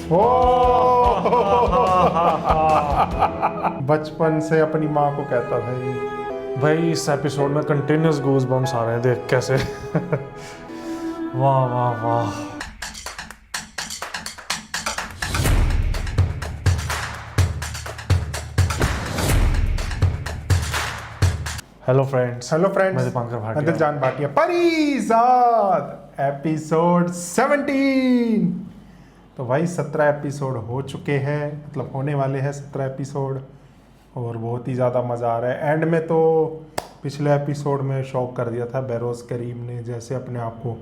ओ बचपन से अपनी माँ को कहता था ये। भाई इस एपिसोड में कंटिन्यूस गूज बम्स आ रहे हैं देख कैसे। वाह वाह वाह। हेलो फ्रेंड्स, हेलो फ्रेंड्स, मैं दीपांकर भाटिया। अंदर जान भाटिया परिजात एपिसोड 17। तो भाई 17 एपिसोड हो चुके हैं, मतलब होने वाले हैं 17 एपिसोड, और बहुत ही ज़्यादा मज़ा आ रहा है। एंड में तो पिछले एपिसोड में शॉक कर दिया था बेरोज़ करीम ने, जैसे अपने आप को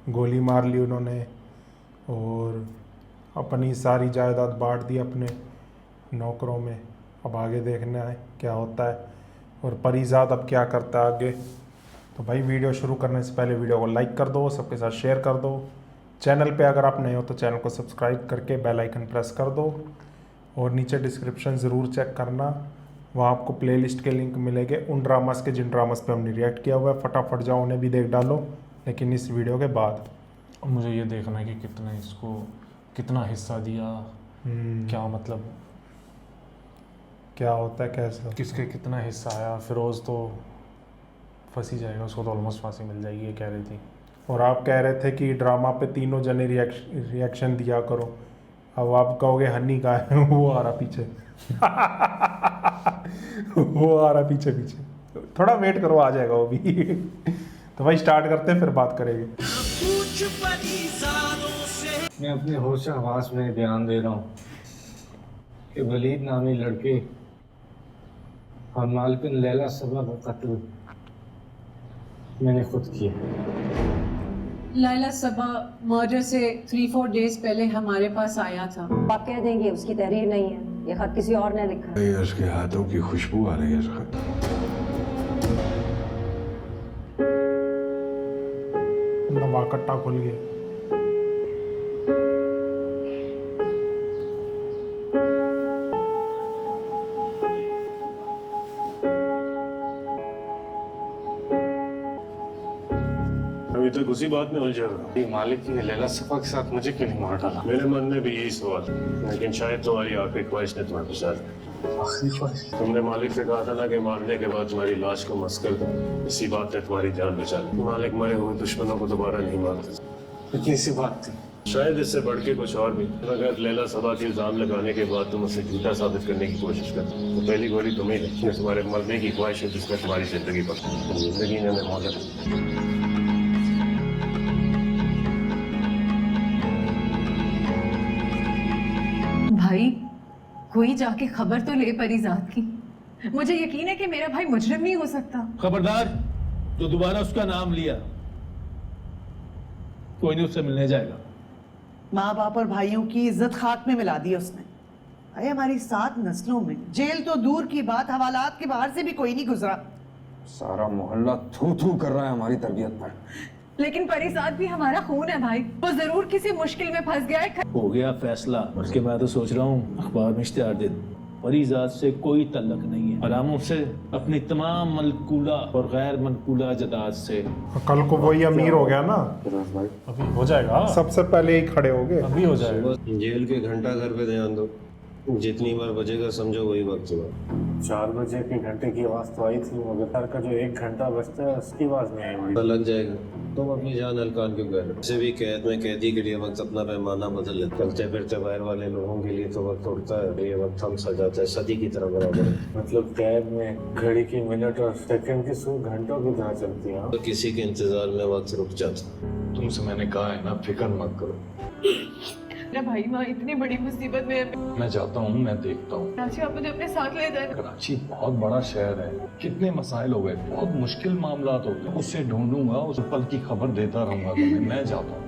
गोली मार ली उन्होंने और अपनी सारी जायदाद बांट दी अपने नौकरों में। अब आगे देखना है क्या होता है और परिजात अब क्या करता है आगे। तो भाई वीडियो शुरू करने से पहले वीडियो को लाइक कर दो, सबके साथ शेयर कर दो। चैनल पे अगर आप नए हो तो चैनल को सब्सक्राइब करके बेल आइकन प्रेस कर दो, और नीचे डिस्क्रिप्शन ज़रूर चेक करना, वहाँ आपको प्लेलिस्ट के लिंक मिलेंगे उन ड्रामास के जिन ड्रामास पे हमने रिएक्ट किया हुआ है। फटाफट जाओ उन्हें भी देख डालो, लेकिन इस वीडियो के बाद। मुझे ये देखना है कि कितना इसको कितना हिस्सा दिया, क्या मतलब क्या होता है कैसा। किसके कितना हिस्सा आया। फिरोज़ तो फंसी जाएगा, उसको तो ऑलमोस्ट फांसी मिल जाएगी ये कह रही थी। और आप कह रहे थे कि ड्रामा पे तीनों जने रिएक्शन दिया करो, अब आप कहोगे हनी का है। वो आ रहा पीछे। वो आ रहा पीछे पीछे, थोड़ा वेट करो आ जाएगा वो भी। तो भाई स्टार्ट करते हैं फिर बात करेंगे। मैं अपने होश हवास में ध्यान दे रहा हूँ कि वलीद नामी लड़के और मालकिन लैला सबा का कत्ल मैंने खुद किया। लैला सबा मर्डर से 3-4 डेज पहले हमारे पास आया था। आप कह देंगे उसकी तहरीर नहीं है, ये खत किसी और ने लिखा है। उसके हाथों की खुशबू आ रही है इस खत। नवाकट्टा खुल गया। अभी तक उसी बात में उलझा रहा। ये मालिक ने लैला सबा के साथ मुझे क्यों नहीं मार डाला? मेरे मन में भी यही सवाल, लेकिन शायद तुम्हारी आखिरी ख्वाहिश ने तुम्हें फंसा दिया। आखिरी ख्वाहिश? तुमने मालिक से कहा था ना कि मारने के बाद तुम्हारी लाश को मस कर दो। इसी बात ने तुम्हारी जान बचा ली। मालिक मरे हुए दुश्मनों को दोबारा नहीं मारते। इतनी सी बात थी। शायद इससे बढ़ के कुछ और भी। अगर लैला सबा के इल्जाम लगाने के बाद तुम उसे झूठा साबित करने की कोशिश करते तो पहली गोली तुम्हें लगी। तुम्हारे मरने की ख्वाहिश है जिसमें तुम्हारी जिंदगी पर जिंदगी ने हमें मौत। भाई कोई जाके खबर तो ले परिजात की। मुझे यकीन है कि मेरा भाई मुजरिम नहीं हो सकता। खबरदार, जो दोबारा उसका नाम लिया कोई नहीं उससे मिलने जाएगा। माँ बाप और भाइयों की इज्जत खाक में मिला दी उसने। अरे हमारी 7 नस्लों में जेल तो दूर की बात, हवालात के बाहर से भी कोई नहीं गुजरा। सारा मोहल्ला थू थू कर रहा है हमारी तरबियत पर। लेकिन परिजात भी हमारा खून है भाई, वो जरूर किसी मुश्किल में फंस गया है। हो गया फैसला। उसके मैं तो सोच रहा हूँ अखबार में इश्तिहार दे दूं। परिजात से कोई तल्लक नहीं है, आरामों से अपनी तमाम मनकूला और गैर मनकूला जायदाद से। कल को वही अमीर हो गया ना, अभी हो जाएगा, सबसे पहले ही खड़े हो गए। अभी हो जाएगा। जेल के घंटा घर पे ध्यान दो, जितनी बार बजेगा समझो वही वक्त हुआ। 4 बजे के घंटे की आवाज तो आई थी, मगर घर का जो 1 घंटा बजता है उसकी आवाज नहीं आई। पता लग जाएगा। तुम अपनी जान हल्कान क्यों कर रहे हो? वैसे भी कैद में कैदी के लिए वक्त अपना पैमाना बदल लेता है। चलते फिरते बाहर वाले लोगों के लिए तो वक्त उड़ता है, ये वक्त हम सजाता है सदी की तरह बराबर है। मतलब कैद में घड़ी की मिनट और सेकंड की सूह घंटों की तरह चलती है। तो किसी के इंतजार में वक्त रुक जाता। तुमसे मैंने कहा है ना, फिक्र मत करो। मेरा भाई वहाँ इतनी बड़ी मुसीबत में है। मैं जाता हूँ, मैं देखता हूँ। कराची आप मुझे अपने साथ ले जाए। कराची बहुत बड़ा शहर है, कितने मसाइल हो गए, बहुत मुश्किल मामलात हो गए। उससे ढूंढूंगा, उस पल की खबर देता रहूंगा तुम्हें। मैं जाता हूँ।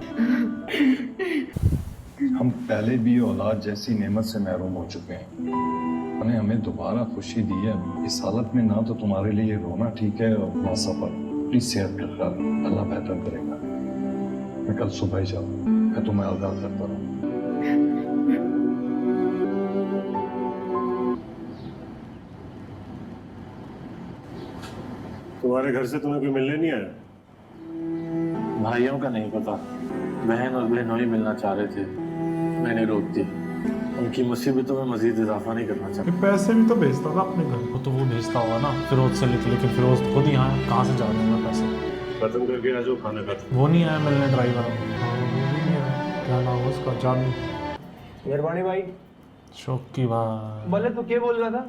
हम पहले भी औलाद जैसी नेमत से महरूम हो चुके हैं। उन्हें हमें दोबारा खुशी दी है। इस हालत में ना तो तुम्हारे लिए रोना ठीक है और ना सफर। प्लीज सेहत का ख्याल, अल्लाह बेहतर करेगा। मैं कल सुबह ही जाऊँ, मैं तुम्हें आगाह करता रहूँ। तुम्हारे घर से तुम्हें कोई मिलने नहीं आया? भाइयों का नहीं पता, बहन और बहनोई मिलना चाह रहे थे। मैंने रोक दी। उनकी मुसीबतों में मजीद इजाफा नहीं करना चाहता। ये पैसे भी तो भेजता था अपने घर। वो तो वो भेजता होगा ना फिरोज से लिख, लेकिन फिरोज खुद यहाँ कहाँ से जा दूंगा पैसे। खत्म करके आ जाओ खाना खाते। वो नहीं आया मिलने ड्राइवर। क्या नाम है उसका, जानू। मेहरबानी भाई। शौकी भाई बोले तू क्या बोल रहा था?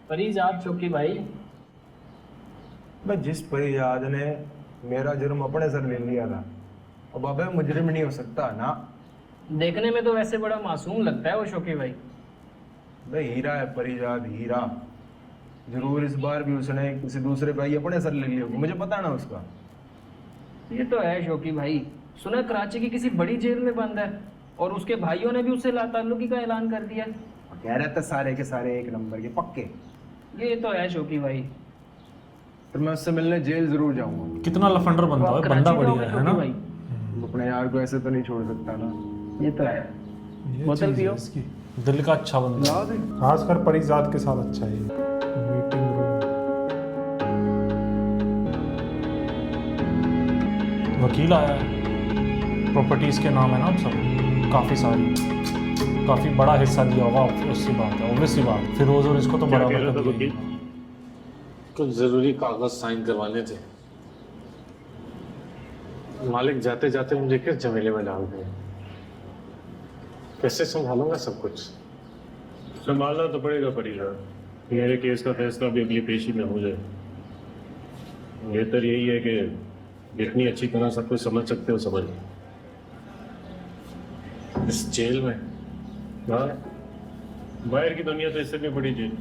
फरीजाद शौकी भाई। मैं जिस फरीजाद ने मेरा जुर्म अपने सर ले लिया था, अब अबे मुजरिम नहीं हो सकता ना। देखने में तो वैसे बड़ा मासूम लगता है वो शौकी भाई। भाई हीरा है फरीजाद, हीरा। जरूर इस बार भी उसने किसी दूसरे भाई अपने सर ले लिया होगा, मुझे पता ना उसका। ये तो है शौकी भाई। सुना कराची की किसी बड़ी जेल में बंद है और उसके भाइयों ने भी उससे लाताल्लुकी का ऐलान कर दिया। कह रहे थे सारे के सारे एक नंबर के पक्के। ये तो है शौकी भाई। तो मैं उससे मिलने जेल जरूर जाऊंगा। कितना लफंडर बंदा है, बंदा बढ़िया है ना। भाई अपने यार को ऐसे तो नहीं छोड़ सकता ना। ये तो है। ये बोतल चीज़ है पियो। इसकी। दिल का अच्छा बंदा है। खासकर परिजात के साथ अच्छा है मीटिंग रूम। वकील आया है, प्रॉपर्टीज के नाम है ना अब सब, काफ़ी सारी, काफ़ी बड़ा हिस्सा दिया होगा। उसकी बात है, ऑब्वियसली बात। फिरोज और इसको तो क्या कह बराबर रहा था कर वकील? दिया। कुछ ज़रूरी कागज साइन करवाने थे। मालिक जाते जाते मुझे किस झमेले में डाल दिए। कैसे संभालूंगा सब कुछ। संभालना तो पड़ेगा परिजाद। मेरे केस का फैसला भी अगली पेशी में हो जाए। बेहतर यही है कि जितनी अच्छी तरह सब कुछ समझ सकते हो समझ। इस जेल में हाँ, बाहर की दुनिया तो इससे भी बड़ी जेल,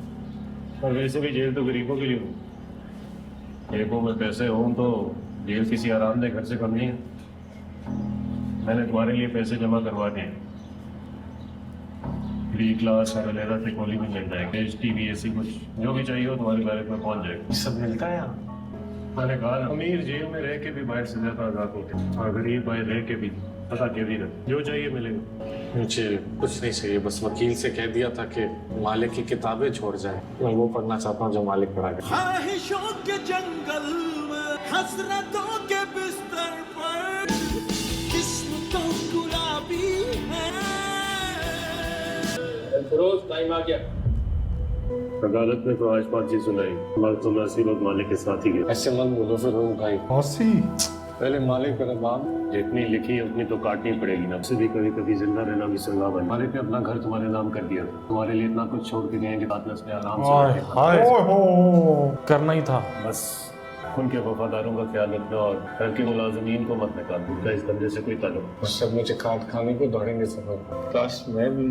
और वैसे भी जेल तो गरीबों के लिए हो। जेबों में पैसे हों तो जेल किसी आरामदेह घर से कम नहीं है। मैंने तुम्हारे लिए पैसे जमा करवा दिए। फ्री क्लास और अलहदा से कॉलेज में मिल जाएगा। टीवी ऐसी कुछ जो भी चाहिए हो तुम्हारे बैरक में पहुंच जाएगा। सब मिलता है यहाँ। मैंने कहा ना, अमीर जेल में रह के भी बाहर से ज्यादा आजाद होते हैं, और गरीब बाहर रह के भी पता के भी रहे। जो चाहिए मिलेगा। मुझे कुछ नहीं चाहिए, बस वकील से कह दिया था कि मालिक की किताबें छोड़ जाए। मैं वो पढ़ना चाहता हूँ जो मालिक पढ़ा गया। ख्वाहिशों के जंगल में, हसरतों के बिस्तर पर, जिस्म तो गुलाबी है। फिरोज टाइम आ गया। अदालत ने तो आज बात चीज सुनाई। मगर तुम ऐसी लोग मालिक के साथ ही गए। ऐसे मत बोलो फिरोज भाई। औसी पहले मालिक का बाप जितनी लिखी है उतनी तो काटनी पड़ेगी ना। उससे भी कभी कभी जिंदा रहना भी संगा बन। मालिक ने अपना घर तुम्हारे नाम कर दिया। तुम्हारे लिए इतना कुछ छोड़ के गए कि बाद में उसने आराम से हाय रखे। हाय, ओहो करना ही था। बस उनके वफादारों का ख्याल रखना और घर के मुलाजमीन को मत निकाल। उनका इस धंधे से कोई ताल्लुक। सब मुझे काट खाने को दौड़ेंगे सब। काश मैं भी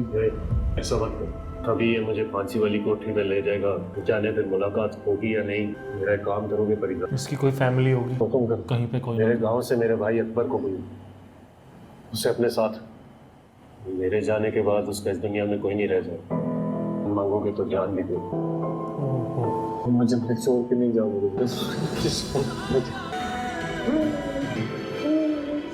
ऐसा मत करो। अभी ये मुझे फांसी वाली कोठरी में ले जाएगा। जाने फिर मुलाकात होगी या नहीं, मेरा काम करोगे परिवार। इसकी कोई फैमिली होगी हुक्म कर। कहीं पे कोई। मेरे गांव से मेरे भाई अकबर को हुई, उसे अपने साथ। मेरे जाने के बाद उसका इस दुनिया में कोई नहीं रह जाए। मांगोगे तो जान भी दो। मुझे छोड़ के नहीं जाओगे।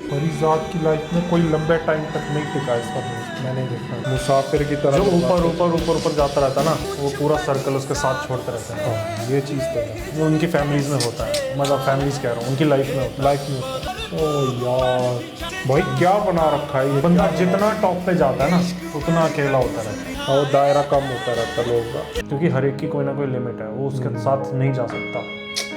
परिजात की लाइफ में कोई लंबे टाइम तक नहीं टिका इसका दोस्त। मैंने देखा मुसाफिर की तरह जो ऊपर ऊपर ऊपर ऊपर जाता रहता ना, वो पूरा सर्कल उसके साथ छोड़ते रहता है। हाँ, ये चीज़ तो है। वो उनकी फैमिलीज में होता है। मतलब फैमिलीज कह रहा हूँ, उनकी लाइफ में होता है। लाइफ में होता है। ओ यार भाई क्या बना रखा है ये। बंदा जितना टॉप पे जाता है ना, उतना अकेला होता रहता है। और दायरा कम होता रहता है लोगों का। क्योंकि हर एक की कोई ना कोई लिमिट है। वो उसके साथ नहीं जा सकता,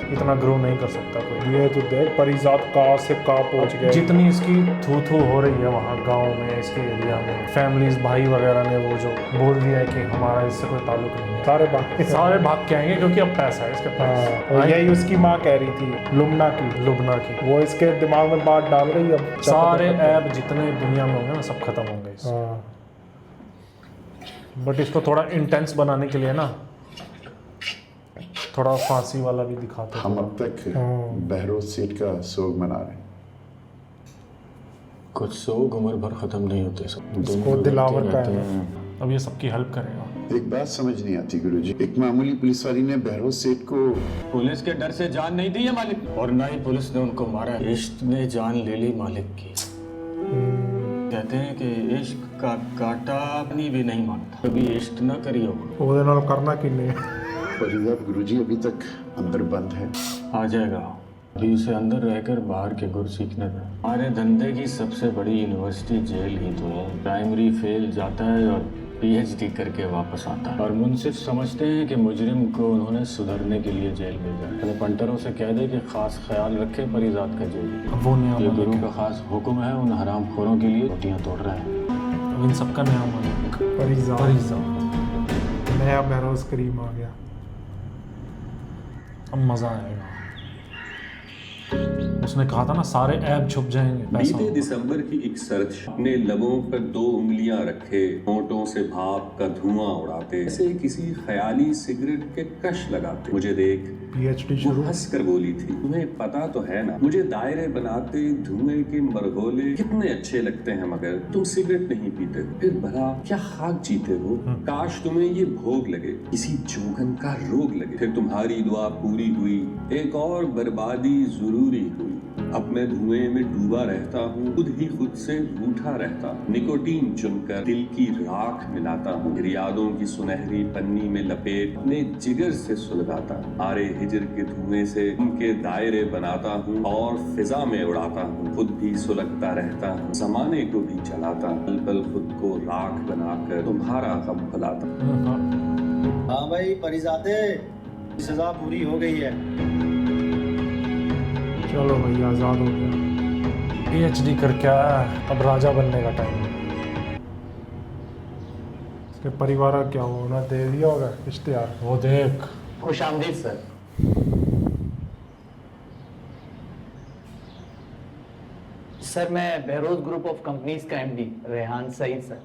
इतना ग्रो नहीं कर सकता कोई। ये तो देख परिजात कहाँ से कहाँ पहुँच गए। जितनी इसकी थू थू हो रही है वहाँ गांव में, इसके एरिया में, फैमिलीज भाई वगैरह ने वो जो बोल दिया है कि हमारा इससे कोई ताल्लुक नहीं है, सारे भाग के आएंगे क्योंकि अब पैसा है इसके पास। और यही उसकी माँ कह रही थी लुमना की, वो इसके दिमाग में बात डाल रही है। अब सारे ऐप जितने दुनिया में होंगे ना, सब खत्म होंगे इससे। बट इसको थोड़ा इंटेंस बनाने के लिए ना, थोड़ा फांसी वाला भी दिखाते। हम अब तक बहरोज सेठ का सोग मना रहे हैं। कुछ सोग उम्र भर खत्म नहीं होते। इसको दिलावर का है। अब ये सबकी हेल्प करेगा। एक बात समझ नहीं आती गुरुजी, एक मामूली पुलिस वाली ने बहरोज सेठ को पुलिस के डर से जान नहीं दी है मालिक, और ना ही पुलिस ने उनको मारा। इश्क ने जान ले ली मालिक की। कहते हैं कि इश्क का कांटा अपनी भी नहीं मारता। कभी इश्क ना करियो। ਉਹਦੇ ਨਾਲ करना कि नहीं। परिजात गुरुजी अभी तक अंदर बंद है। आ जाएगा, अभी उसे अंदर रहकर बाहर के गुर सीखने का। हमारे धंधे की सबसे बड़ी यूनिवर्सिटी जेल ही तो है। प्राइमरी फेल जाता है और पीएचडी करके वापस आता है, और मुंसिफ समझते हैं कि मुजरिम को उन्होंने सुधरने के लिए जेल भेजा है। अपने पंटरों से कह दे कि खास ख्याल रखे परिजात का जेल। अब वो नया ये मालिक गुरु का खास हुक्म है, उन हरामखोरों के लिए रोटियां तोड़ रहे हैं। अब इन सबका नया मालिक परिजात। परिजात। नया बहरोज करीम आ गया। अब मजा आएगा। उसने कहा था ना सारे ऐब छुप जाएंगे। पैसा बीते दिसंबर की एक सर्द अपने लबों पर 2 उंगलियां रखे होंठों से भाप का धुआं उड़ाते, ऐसे किसी ख्याली सिगरेट के कश लगाते। मुझे देख पीएचडी वो शुरू। हंस कर बोली थी, तुम्हें पता तो है ना मुझे दायरे बनाते धुएं के मरगोले कितने अच्छे लगते हैं, मगर तुम सिगरेट नहीं पीते, फिर भला क्या खाक जीते हो। काश तुम्हें ये भोग लगे, किसी जोगन का रोग लगे, फिर तुम्हारी दुआ पूरी हुई, एक और बर्बादी जरूरी हुई। अब मैं धुएं में डूबा रहता हूँ, खुद ही खुद से रूठा रहता हूँ, निकोटीन चुनकर दिल की राख मिलाता हूँ, यादों की सुनहरी पन्नी में लपेट अपने जिगर से सुलगाता हूँ, आरे हिजर के धुएं से उनके दायरे बनाता हूँ और फिजा में उड़ाता हूँ, खुद भी सुलगता रहता हूँ, जमाने को भी चलाता हूँ, पल पल खुद को राख बनाकर तुम्हारा गम भुलाता हूँ। हाँ भाई परिजाते, सजा पूरी हो गई है। चलो भाई आज़ाद हो गया। पीएचडी करके आया, अब राजा बनने का टाइम है। इसके परिवार का क्या हुआ, उन्हें दे दिया होगा इश्तिहार। वो देख। खुश आमदीद सर। सर मैं बहरोज ग्रुप ऑफ कंपनीज का MD Rehan Saeed sir.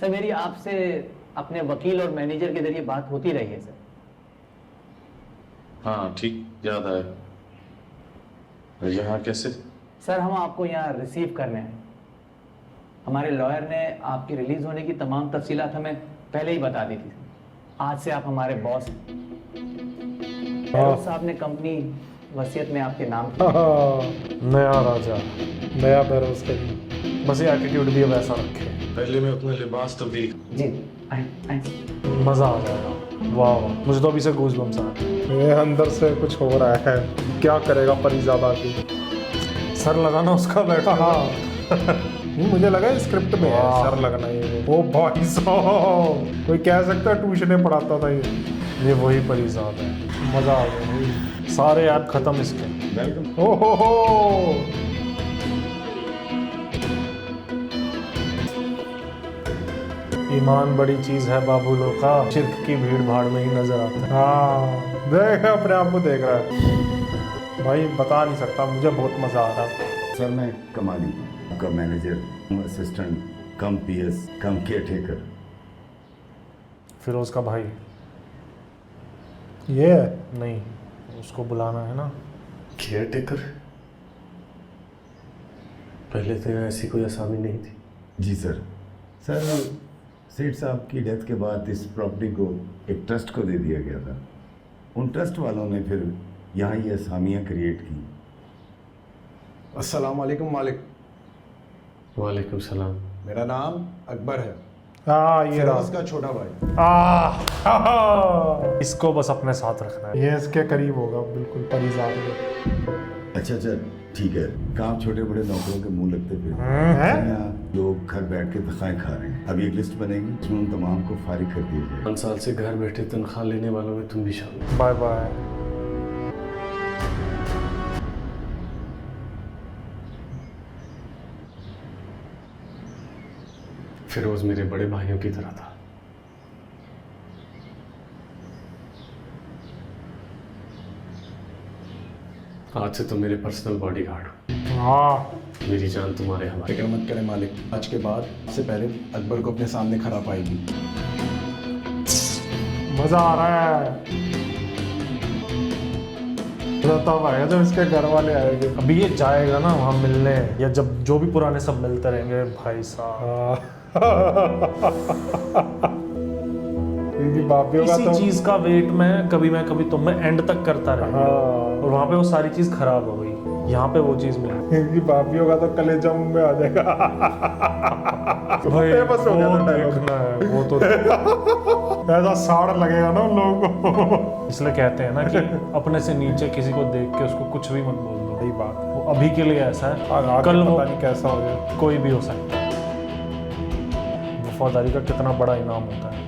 Sir मेरी आपसे अपने वकील और मैनेजर के जरिए बात होती रही है सर। हाँ ठीक याद आया। यहाँ कैसे? सर हम आपको यहाँ रिसीव करने हैं। हमारे लॉयर ने आपकी रिलीज होने की तमाम तफसीलात हमें पहले ही बता दी थी। आज से आप हमारे बॉस हैं। बहरोज साहब ने कंपनी वसीयत में आपके नाम की। नया राजा, नया बहरोज करीम। बस ये एटीट्यूड भी अब ऐसा रखे। पहले मैं अपना लिबास तब्दील। जी आए आए। मजा आ जाएगा। वाह वाह, मुझे तो अभी से गूज़बम्स आ रहे हैं। ये अंदर से कुछ हो रहा है, क्या करेगा परिजादा की। सर लगाना उसका बैठा। हाँ मुझे लगा स्क्रिप्ट में है सर लगना ये। ओ भाई साहब, कोई कह सकता है ट्यूशन पढ़ाता था ये वही परिजात है। मजा आ गया भाई। सारे ऐप खत्म इसके। वेलकम। ओ हो। ईमान बड़ी चीज है बाबूलों का, शिर्क की भीड़ भाड़ में ही नजर आता है। हाँ देख अपने आप को देख रहा है भाई, बता नहीं सकता, मुझे बहुत मजा आ रहा है। सर मैं कमाली, आपका मैनेजर, असिस्टेंट कम पीएस कम केयरटेकर। फिरोज का भाई ये नहीं, उसको बुलाना है ना। केयरटेकर? पहले तो ऐसी कोई आसामी नहीं थी। जी सर। सर सेठ साहब की डेथ के बाद इस प्रॉपर्टी को एक ट्रस्ट को दे दिया गया था। उन ट्रस्ट वालों ने फिर यहाँ ये असामियाँ क्रिएट की। अस्सलाम वालेकुम मालिक। वालेकुम सलाम। मेरा नाम अकबर है। हाँ ये फिरोज का छोटा भाई। इसको बस अपने साथ रखना है। ये इसके करीब होगा बिल्कुल परिजात में। अच्छा ठीक है। काम छोटे बड़े नौकरों के मुंह लगते फिर यहाँ लोग घर बैठ के तनख्वाहें खा रहे हैं। अभी एक लिस्ट बनेगी जिसमें उन तमाम को फारिग कर दिया जाए। 5 साल से घर बैठे तनख्वाह लेने वालों में तुम भी शामिल। Bye bye. फिरोज मेरे बड़े भाइयों की तरह था। आज से तुम मेरे पर्सनल बॉडीगार्ड हो। हाँ मेरी जान तुम्हारे हवाले। फिक्र मत करें मालिक, आज के बाद से पहले अकबर को अपने सामने खड़ा पाएगी। मजा आ रहा है। तब आएगा जब इसके घर वाले आएंगे। अभी ये जाएगा ना वहाँ मिलने, या जब जो भी पुराने सब मिलते रहेंगे भाई साहब। इसी चीज का वेट मैं कभी तुम में एंड तक करता रहा। और वहाँ पे वो सारी चीज खराब हो गई, यहाँ पे वो चीज मिली। इनकी बापियों का तो कलेजा मुंह में आ जाएगा। भाई बस हो गया वो देखना है वो तो। ऐसा साड़ लगेगा ना उन लोगों को। इसलिए कहते हैं ना कि अपने से नीचे किसी को देख के उसको कुछ भी मत बोल दो। सही बात। वो अभी के लिए ऐसा है, आगे कल वो पता नहीं कैसा हो जाए। कोई भी हो सकता है। वफादारी का कितना बड़ा इनाम होता है।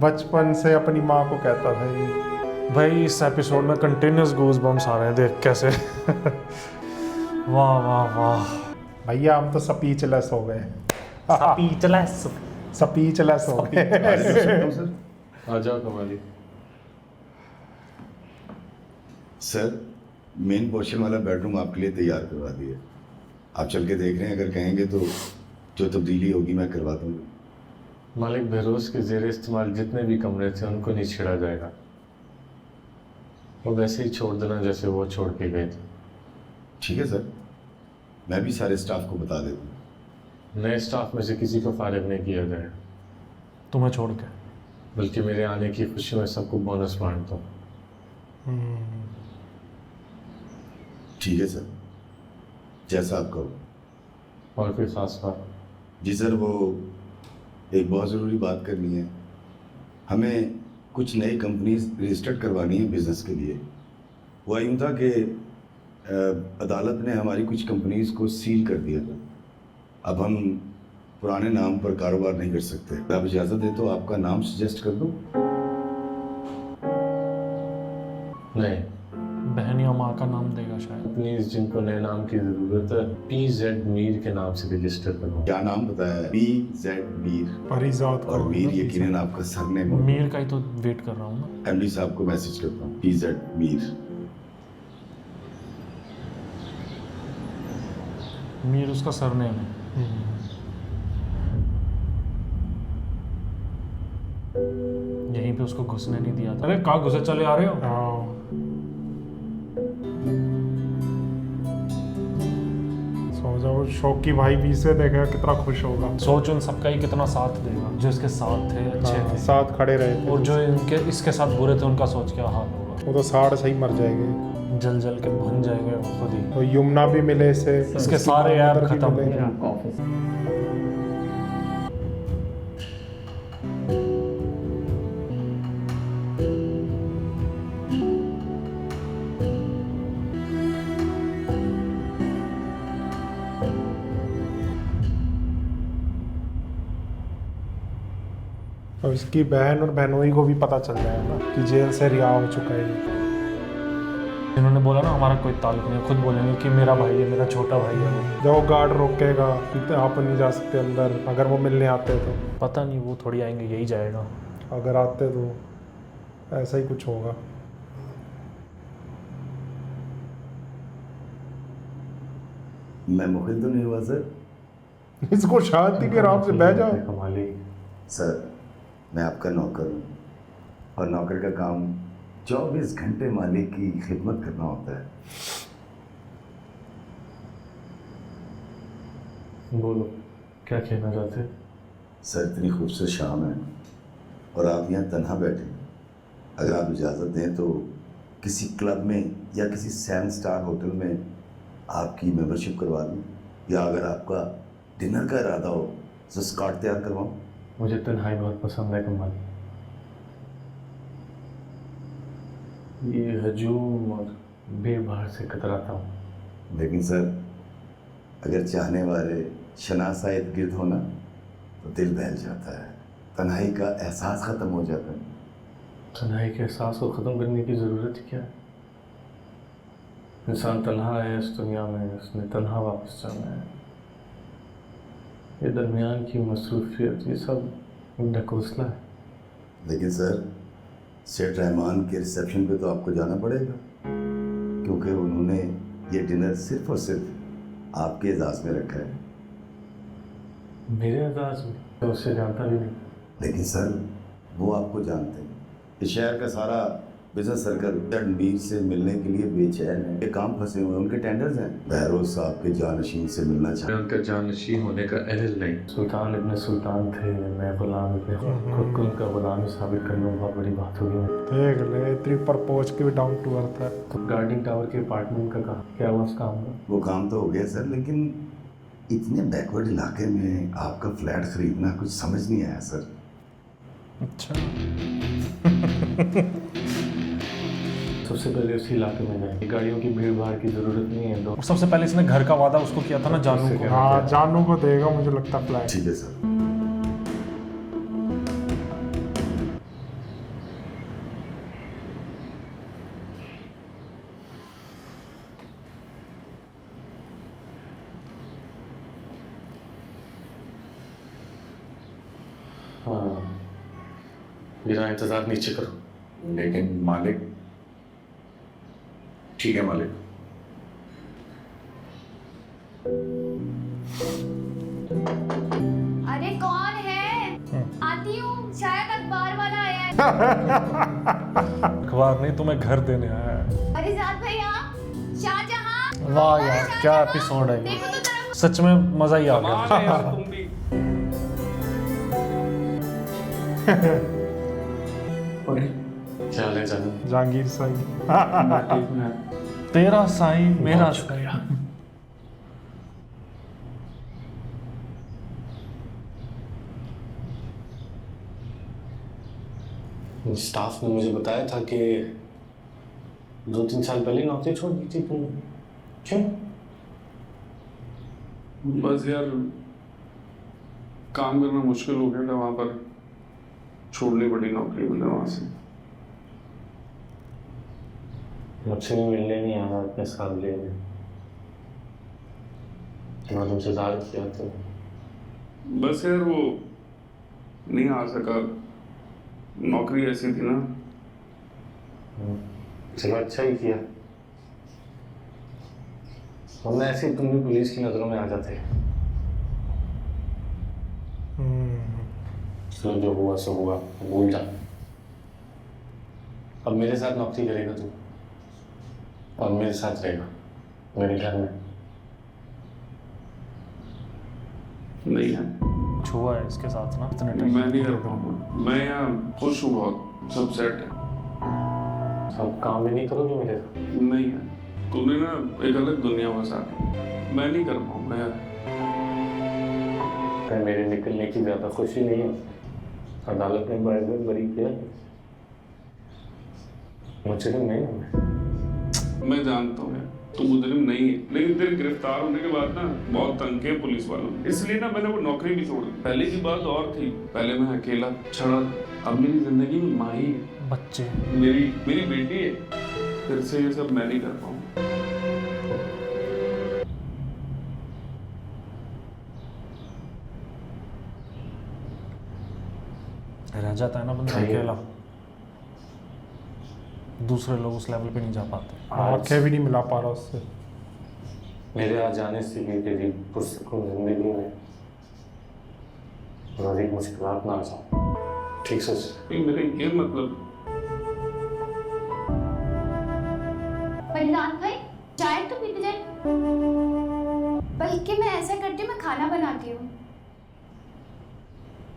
बचपन से अपनी माँ को कहता था ये। भाई इस एपिसोड में कंटिन्यूस गूज बम्स आ रहे हैं देख कैसे। वाह वाह वाह भैया हम तो स्पीचलेस हो गए। स्पीचलेस स्पीचलेस हो गए। आ जाओ कमाली। सर मेन पोर्शन वाला बेडरूम आपके लिए तैयार करवा दिया। आप चल के देख रहे हैं, अगर कहेंगे तो जो तब्दीली होगी मैं करवा दूंगा। मालिक बहरोज के जेर इस्तेमाल जितने भी कमरे थे उनको नहीं छेड़ा जाएगा। वो वैसे ही छोड़ देना जैसे वो छोड़ के गए थे। ठीक है सर, मैं भी सारे स्टाफ को बता देता हूँ। नए स्टाफ में से किसी को फारिग नहीं किया जाएगा, तुम्हें छोड़ के। बल्कि मेरे आने की खुशी में सबको बोनस बांटता हूँ। ठीक है सर, जैसा आप कहो। और कोई खास बात? जी सर, वो एक बहुत ज़रूरी बात करनी है। हमें कुछ नई कंपनीज रजिस्टर्ड करवानी है बिज़नेस के लिए। हुआ यूँ था कि अदालत ने हमारी कुछ कंपनीज को सील कर दिया था। अब हम पुराने नाम पर कारोबार नहीं कर सकते। आप इजाज़त दें तो आपका नाम सजेस्ट कर दूं? नहीं, बहन या माँ का नाम देगा शायद। प्लीज जिनको नए नाम की जरूरत है PZ मीर के नाम से रजिस्टर करवाओ। क्या नाम बताया है? PZ मीर। परिजात और मीर यकीनन आपका सरनेम होगा। मीर का ही तो वेट कर रहा हूँ ना। MD साहब को मैसेज करता हूँ, PZ मीर। मीर उसका सरनेम है। यहीं पे उसको घुसने नहीं दिया था। अरे कहाँ घुसे चले आ रहे हो? जाओ, शौकी भाई भी इसे देखेगा कितना खुश होगा। सोच उन सबका ही कितना साथ देगा जो इसके साथ थे, अच्छे थे, साथ खड़े रहे थे। और जो इनके इसके साथ बुरे थे उनका सोच क्या हाल होगा। वो तो साड़ से ही मर जाएंगे, जल जल के भुन जाएंगे वो खुद ही। तो यमुना भी मिले इसे, इसके सारे ऐप खत्म। और इसकी बहन और बहनोई को भी पता चल जाएगा कि जेल से रिहा हो चुका है। इन्होंने बोला ना हमारा कोई ताल्लुक नहीं है, खुद बोलेंगे कि मेरा भाई है, मेरा छोटा भाई है। जब वो गार्ड रोकेगा कि आप नहीं जा सकते अंदर, अगर वो मिलने आते तो पता नहीं, वो थोड़ी आएंगे, यही जाएगा। अगर आते तो ऐसा ही कुछ होगा। मैं मुखिल तो नहीं हुआ सर? इसको शांति के आराम से बह जाओ। कमाली। सर मैं आपका नौकर हूँ और नौकर का काम 24 घंटे मालिक की खिदमत करना होता है। बोलो क्या कहना चाहते? सर इतनी खूबसूरत शाम है और आप यहाँ तन्हा बैठे हैं। अगर आप इजाज़त दें तो किसी क्लब में या किसी 7 स्टार होटल में आपकी मेंबरशिप करवा दूँ, या अगर आपका डिनर का इरादा हो तो स्कॉट तैयार करवाऊँ। मुझे तन्हाई बहुत पसंद है कमाल। ये हजूम और बेबार से कतराता हूँ। लेकिन सर अगर चाहने वाले शनासायत गिर्द होना तो दिल बहल जाता है, तन्हाई का एहसास ख़त्म हो जाता है। तन्हाई के एहसास को ख़त्म करने की ज़रूरत ही क्या है? इंसान तन्हा है इस दुनिया में, उसने तन्हा वापस जाना है। ये दरमियान की मसरूफियत, ये सब ढकोसला है। लेकिन सर सेठ रहमान के रिसेप्शन पे तो आपको जाना पड़ेगा, क्योंकि उन्होंने ये डिनर सिर्फ और सिर्फ आपके एजाज़ में रखा है। मेरे एजाज़ में? तो उससे जानता भी नहीं। लेकिन सर वो आपको जानते हैं। इस शहर का सारा बिजनेस सर्कल रणबीर से मिलने के लिए बेचैन है। ये काम फंसे हुए हैं, उनके टेंडर्स हैं। बहरोज साहब के जानशीन से मिलना चाहते मैं उनका जानशीन होने का अहल नहीं। सुल्तान इब्न सुल्तान थे, मैं गुलाम थे। खुद को उनका गुलाम साबित करना बहुत बड़ी बात होगी। देख ले, इतनी प्रपोज की भी डाउन टू अर्थ है। तो गार्डनिंग टावर के अपार्टमेंट का क्या हुआ उस काम का? वो काम तो हो गया सर, लेकिन इतने बैकवर्ड इलाके में आपका फ्लैट खरीदना कुछ समझ नहीं आया सर। अच्छा। सबसे पहले उसी इलाके में जाए, गाड़ियों की भीड़ भाड़ की जरूरत नहीं है। और सबसे पहले इसने घर का वादा उसको किया था ना, जानू को। हाँ, जानू को देगा मुझे लगता है फ्लैट। ठीक है सर। हाँ, मेरा इंतजार नीचे करो। लेकिन मालिक। ठीक है मालिक। अरे कौन है? आती हूँ, शायद अखबार वाला आया है। अखबार नहीं, तुम्हें घर देने आया है। अरे जात भैया, शाहजहां। वाह यार, क्या एपिसोड है ये। सच में मजा ही आ गया। क्या ले जाना? जहांगीर साई। तेरा साई मेरा शुक्रिया। स्टाफ ने मुझे बताया था कि 2-3 साल पहले नौकरी छोड़ दी थी तुमने। क्यों? बस यार, काम करना मुश्किल हो गया था वहां पर, छोड़नी पड़ी नौकरी मुझे वहां से। मुझसे भी मिलने नहीं आया इतने साल ले। मैं तुमसे इंतजार किया तो बस यार वो नहीं आ सका, नौकरी ऐसी थी ना। चलो अच्छा ही किया, वरना ऐसे ही तुम भी पुलिस की नजरों में आ जाते। तो जो हुआ सो हुआ, भूल जा। अब मेरे साथ नौकरी करेगा तू, और मेरे साथ रहेगा मेरे घर में। नहीं है, छुआ है इसके साथ ना इतने टाइम। मैं नहीं कर पाऊंगा। मैं यहाँ खुश हूँ बहुत, सब सेट है। सब काम भी नहीं करोगे मेरे साथ? नहीं है, तूने ना एक अलग दुनिया बसा दी। मैं नहीं कर पाऊंगा यार। मेरे निकलने की ज्यादा खुशी नहीं है। अदालत ने बरी किया, मुजरिम नहीं हूँ मैं जानता हूँ यार, तू मुजरिम नहीं है, लेकिन तेरे गिरफ्तार होने के बाद ना बहुत तंग किया पुलिस वालों ने, इसलिए ना मैंने वो नौकरी भी छोड़ दी। पहले की बात और थी, पहले मैं अकेला छड़ा, अब मेरी जिंदगी में माँ ही है, बच्चे, मेरी बेटी है। फिर से ये सब मैं नहीं कर पाऊँ। रह जाता है ना बंदा अकेला, दूसरे लोग उस लेवल पे नहीं जा पाते। आंखें भी नहीं मिला पा रहा उससे। मेरे आ जाने से भी तेरी पुरस्कुन जिंदगी में अधिक मुश्किलात ना आ जाए। ठीक सोच। मेरे ये मतलब परिणाम भाई, चाय तो पीते जाए। बल्कि मैं ऐसा करती हूँ, मैं खाना बनाती हूँ।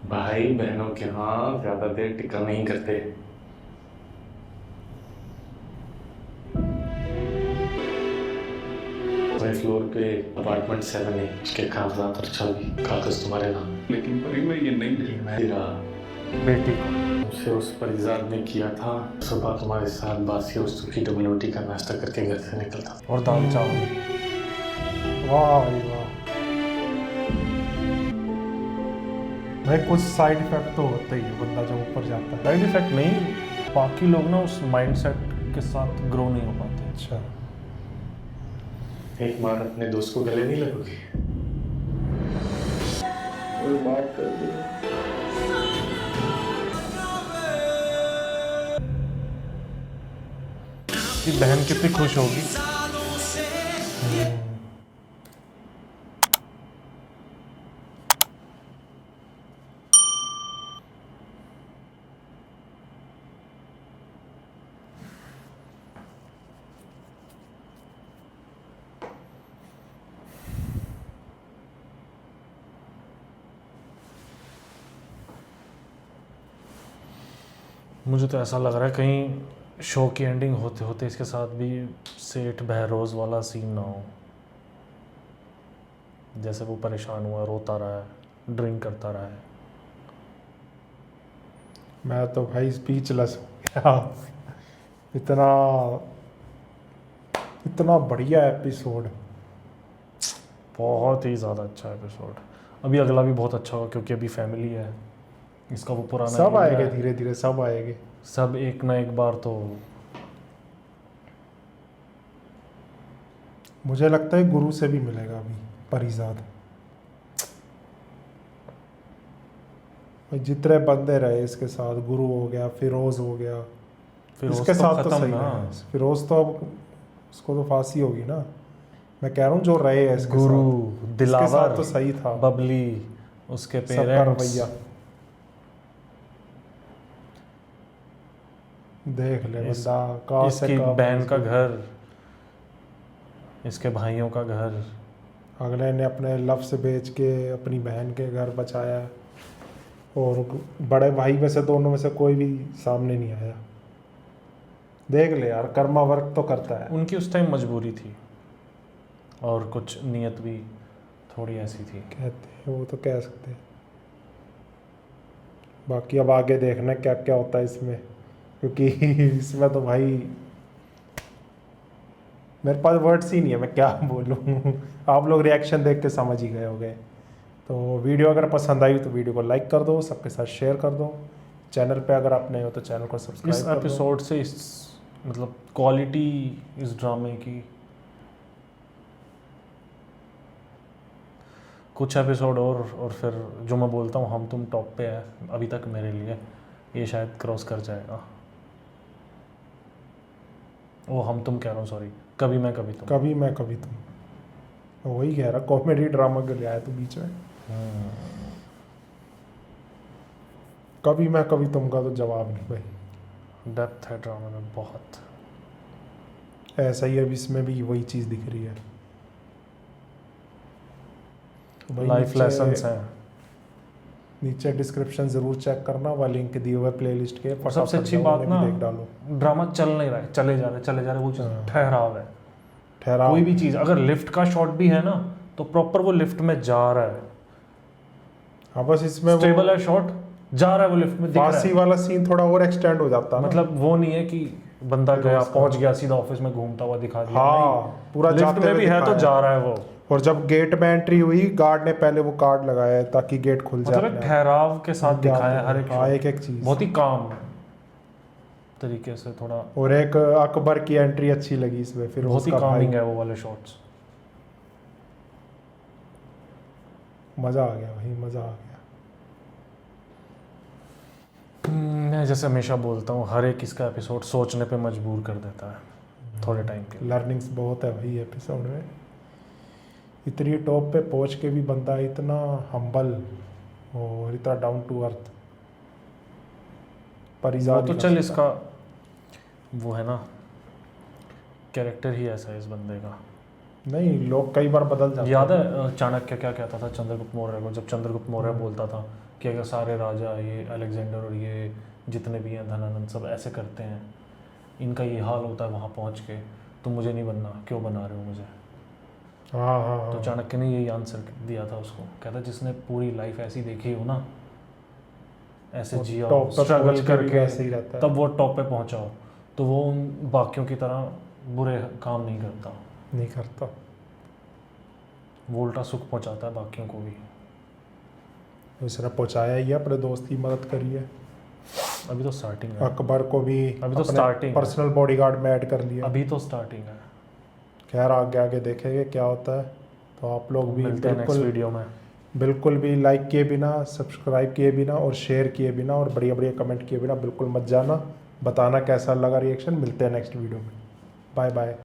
भाई बहनों के यहाँ ज्यादा देर टिका नहीं करते। फ्लोर पे अपार्टमेंट 7 है, उसके कागजात और छवि कागज तुम्हारे नाम। लेकिन परी मैं ये नहीं तेरा बेटी को उसे उस परिजार ने किया था। सुबह तुम्हारे साथ बासी और सूखी डबल रोटी का नाश्ता करके घर से निकलता और दाल चावल। वाह भाई वाह। भाई कुछ साइड इफेक्ट तो होता ही है बंदा जब ऊपर जाता है। साइड इफेक्ट नहीं, बाकी लोग ना उस माइंडसेट के साथ ग्रो नहीं हो पाते। अच्छा, एक बार अपने दोस्त को गले नहीं लगोगी? बात कर दे। कि बहन कितनी खुश होगी। मुझे तो ऐसा लग रहा है कहीं शो की एंडिंग होते होते इसके साथ भी सेठ बहरोज वाला सीन ना हो, जैसे वो परेशान हुआ, रोता रहा है, ड्रिंक करता रहा है। मैं तो भाई स्पीचलेस हो गया। इतना बढ़िया एपिसोड, बहुत ही ज़्यादा अच्छा एपिसोड। अभी अगला भी बहुत अच्छा होगा क्योंकि अभी फैमिली है, इसका वो पुराना सब एरिया आएंगे है। धीरे धीरे, सब आएंगे, सब एक ना एक बार तो। मुझे लगता है गुरु से भी मिलेगा अभी परिजाद। जितने बंदे रहे इसके साथ, गुरु हो गया, फिरोज हो गया, फिरोज इसके तो साथ तो खत्म सही ना। है। फिरोज तो अब उसको तो फांसी होगी ना। मैं कह रहा हूँ जो रहे हैं इसके गुरु, साथ, इसके दिलावर, साथ तो सही था। बबली, उसके सबका पेरेंट्स, रवैया देख ले बंदा, कहाँ से इसकी कहाँ बहन पहुंच का गया। घर, इसके भाइयों का घर, अगले ने अपने लव से बेच के अपनी बहन के घर बचाया, और बड़े भाई में से दोनों में से कोई भी सामने नहीं आया। देख ले यार, कर्मा वर्क तो करता है। उनकी उस टाइम मजबूरी थी और कुछ नीयत भी थोड़ी ऐसी थी। कहते हैं वो तो कह सकते हैं। बाकी अब आगे देखना क्या क्या होता है इसमें, क्योंकि इसमें तो भाई मेरे पास वर्ड्स ही नहीं है, मैं क्या बोलूँ। आप लोग रिएक्शन देख के समझ ही गए होंगे। तो वीडियो अगर पसंद आई तो वीडियो को लाइक कर दो, सबके साथ शेयर कर दो। चैनल पे अगर आप नए हो तो चैनल को सब्सक्राइब इस कर दो। एपिसोड से इस मतलब क्वालिटी इस ड्रामे की, कुछ एपिसोड और फिर जो मैं बोलता हूँ हम तुम टॉप पे है अभी तक मेरे लिए, ये शायद क्रॉस कर जाएगा। वो हम तुम कह रहा हूँ, सॉरी, कभी मैं कभी तुम। कभी मैं कभी तुम, वही कह रहा, कॉमेडी ड्रामा के लिए आया तो बीच में। कभी मैं कभी तुम का तो जवाब नहीं भाई। डेप्थ है ड्रामा में बहुत। ऐसा ही अब इसमें भी वही चीज़ दिख रही है। तो भाई लाइफ लेसन्स हैं। नीचे डिस्क्रिप्शन ज़रूर चेक करना, वह लिंक दिए हुए प्लेलिस्ट के। और सबसे अच्छी जाओ, बात उन्हें भी ना, देख डालो। ड्रामा चल नहीं रहा है, चले जा रहे वो चीज़ ठहराव है। ठहराव, कोई भी चीज़ अगर लिफ्ट का शॉट भी है ना तो प्रॉपर वो लिफ्ट में जा रहा है। हाँ बस इसमें स्टेबल है शॉट, जा रहा है वो लिफ्ट में, दिख रहा फांसी है। वाला सीन थोड़ा और एक्सटेंड हो जाता है ना। मतलब वो नहीं है कि बंदा गया पहुंच गया सीधा ऑफिस में घूमता हुआ दिखा दिया। हाँ, नहीं, पूरा लिफ्ट जाते में हुए भी है तो दिखाया। जा रहा है वो। और जब गेट में एंट्री हुई, गार्ड ने पहले वो कार्ड लगाया है ताकि गेट खुल जाए। मतलब एक ठहराव के साथ दिखाया है हर एक हाँ, shot। एक चीज बहुत ही काम तरीके से थोड़ा। और एक अकबर की एंट्री अच्छी लगी इसमें, फिर बहुत ही उसका कामिंग भाई। है वो वाले शॉट्स। मजा आ गया भाई, मजा आ गया। मैं जैसे हमेशा बोलता हूँ, हर एक इसका एपिसोड सोचने पे मजबूर कर देता है थोड़े टाइम के लिए। लर्निंग्स बहुत है भाई एपिसोड में। इतनी टॉप पे पहुंच के भी बंदा इतना हम्बल और इतना डाउन टू अर्थ। वो तो चल इसका वो है ना, कैरेक्टर ही ऐसा है इस बंदे का। नहीं, लोग कई बार बदल जाते हैं। याद है चाणक्य क्या कहता था चंद्रगुप्त मौर्य को, जब चंद्रगुप्त मौर्य बोलता था कि अगर सारे राजा, ये अलेक्जेंडर और ये जितने भी हैं धनानंद, सब ऐसे करते हैं, इनका ये हाल होता है वहाँ पहुँच के, तो मुझे नहीं बनना, क्यों बना रहे हो मुझे। हाँ। तो चाणक्य ने यही आंसर दिया था उसको, कहता जिसने पूरी लाइफ ऐसी देखी हो ना, ऐसे जिया टॉप पे स्ट्रगल पहुंच के भी करके, वैसे ही रहता है। तब वो टॉप पे पहुंचा हो, तो वो उन बाकियों की तरह बुरे काम नहीं करता। नहीं करता, वो उल्टा सुख पहुंचाता है बाकियों को भी। उसने पहुंचाया ही है, अपने दोस्त की मदद करी है। अभी तो स्टार्टिंग है। अकबर को भी अभी तो स्टार्टिंग पर्सनल बॉडीगार्ड में ऐड कर लिया। अभी तो स्टार्टिंग है। खैर आगे आगे देखेंगे क्या होता है। तो आप लोग भी मिलते हैं नेक्स्ट वीडियो में। बिल्कुल भी लाइक किए बिना, सब्सक्राइब किए बिना और शेयर किए बिना और बढ़िया बढ़िया कमेंट किए बिना बिल्कुल मत जाना। बताना कैसा लगा रिएक्शन। मिलते हैं नेक्स्ट वीडियो में। Bye bye.